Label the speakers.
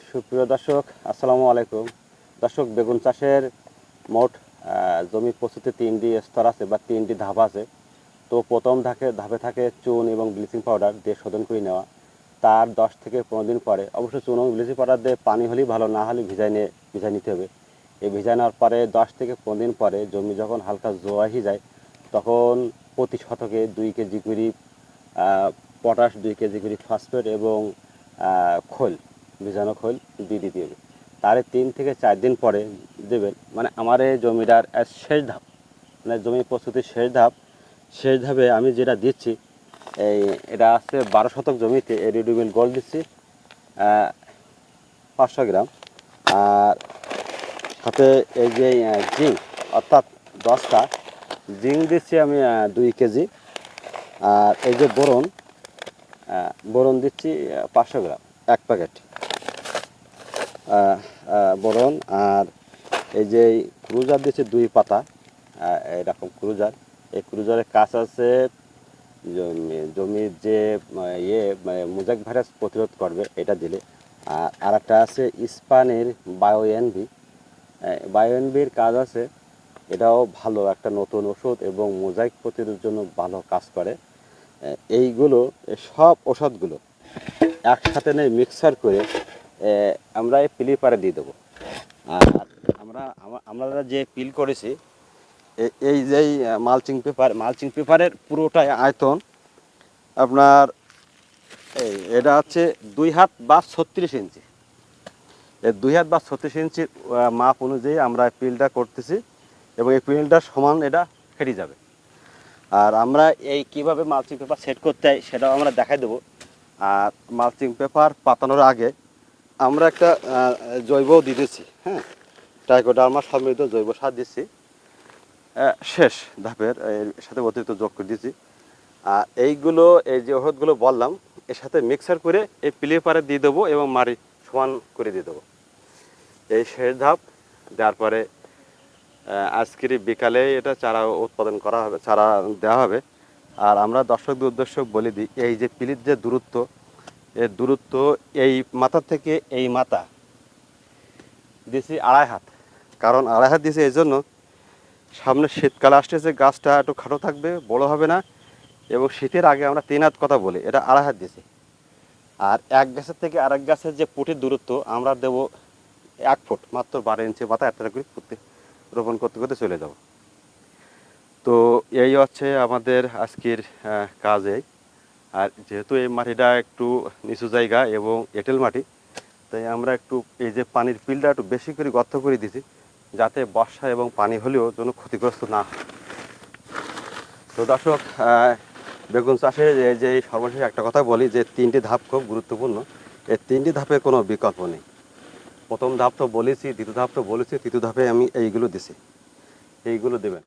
Speaker 1: সুপ্রিয় দর্শক, আসসালামু আলাইকুম। দর্শক, বেগুন চাষের মোট জমি প্রস্তুতি 3টি স্তর আছে বা 3টি ধাপ আছে। তো প্রথম ধাপে থাকে চুন এবং ব্লিচিং পাউডার দিয়ে শোধন করে নেওয়া। তার 10 থেকে 15 দিন পরে, অবশ্য চুন এবং ব্লিচিং পাউডার দিয়ে পানি হলেই ভালো, না হলে ভিজাই নিতে হবে। এই ভিজাই নেওয়ার পরে 10 থেকে 15 দিন পরে জমি যখন হালকা জোয়া হয়ে যায়, তখন প্রতি শতকে 2 কেজি করে পটাশ, 2 কেজি করে ফসফেট এবং খোল, ভিজানো খোল দিয়ে দিতে হবে। তার 3 থেকে 4 দিন পরে দেবেন। মানে আমার এই জমিটার শেষ ধাপ, মানে জমি প্রস্তুতির শেষ ধাপে আমি যেটা দিচ্ছি, এটা আছে 12 শতক জমিতে রেডিমেড গোল্ড দিচ্ছি 500 গ্রাম। আর সাথে এই যে জিঙ্ক, অর্থাৎ 10টা জিঙ্ক দিচ্ছি আমি 2 কেজি। আর এই যে বোরন দিচ্ছি 500 গ্রাম, 1 প্যাকেট বোরন। আর এই যে ক্রুজার দিচ্ছে 2 পাতা, এরকম ক্রুজার। এই ক্রুজারের কাজ আছে জমির যে মোজাইক ভাইরাস প্রতিরোধ করবে, এটা দিলে। আর একটা আছে স্পানের বায়োএনবির কাজ আছে, এটাও ভালো একটা নতুন ওষুধ এবং মোজাইক প্রতিরোধের জন্য ভালো কাজ করে। এইগুলো সব ওষুধগুলো একসাথে নিয়ে মিক্সার করে আমরা এই পিলিপারে দিয়ে দেবো। আর আমরা যে পিল করেছি, এই যেই মালচিং পেপারের পুরোটাই আয়তন আপনার এটা হচ্ছে 2 হাত বা 36 ইঞ্চি। এই 2 হাত বা 36 ইঞ্চির মাপ অনুযায়ী আমরা পিলটা করতেছি এবং এই পিলটা সমান এটা ফেটে যাবে। আর আমরা এই কীভাবে মালচিং পেপার সেট করতে হয় সেটাও আমরা দেখাই দেবো। আর মালচিং পেপার পাতানোর আগে আমরা একটা জৈব দিতেছি, হ্যাঁ, ট্রাইকোডার্মা সমৃদ্ধ জৈব সার দিচ্ছি শেষ ধাপের, এর সাথে অতিরিক্ত যোগ করে দিচ্ছি। আর এইগুলো, এই যে ওষুধগুলো বললাম, এর সাথে মিক্সার করে এই পিলিপারে দিয়ে দেবো এবং মাটি সমান করে দিয়ে দেবো। এই শেষ ধাপ দেওয়ার পরে আজকের বিকালে এটা চারা উৎপাদন করা হবে, চারা দেওয়া হবে। আর আমরা দর্শকদের উদ্দেশ্য বলে দিই, এই যে পিলির যে দূরত্ব, এর দূরত্ব এই মাথা থেকে এই মাথা দিয়েছি 2.5 হাত। কারণ 2.5 হাত দিয়েছি এই জন্য, সামনে শীতকাল আসতেছে, গাছটা একটু খাটো থাকবে, বড় হবে না। এবং শীতের আগে আমরা 3 হাত কথা বলি, এটা 2.5 হাত দিয়েছি। আর এক গাছের থেকে আরেক গাছের যে পুটির দূরত্ব আমরা দেবো 1 ফুট, মাত্র 12 ইঞ্চি মাথা একটা করে রোপণ করতে করতে চলে যাব। তো এই হচ্ছে আমাদের আজকের কাজে। আর যেহেতু এই মাটিটা একটু নিচু জায়গা এবং এঁটেল মাটি, তাই আমরা একটু এই যে পানির পিলটা একটু বেশি করে গর্ত করে দিয়েছি, যাতে বর্ষা এবং পানি হলেও যেন ক্ষতিগ্রস্ত না হয়। তো দর্শক, বেগুন চাষে যে সর্বশেষ একটা কথা বলি, যে 3টি ধাপ খুব গুরুত্বপূর্ণ। এই 3টি ধাপে কোনো বিকল্প নেই। প্রথম ধাপ তো বলেছি, দ্বিতীয় ধাপ তো বলেছি, তৃতীয় ধাপে আমি এইগুলো দিছি, এইগুলো দেবেন।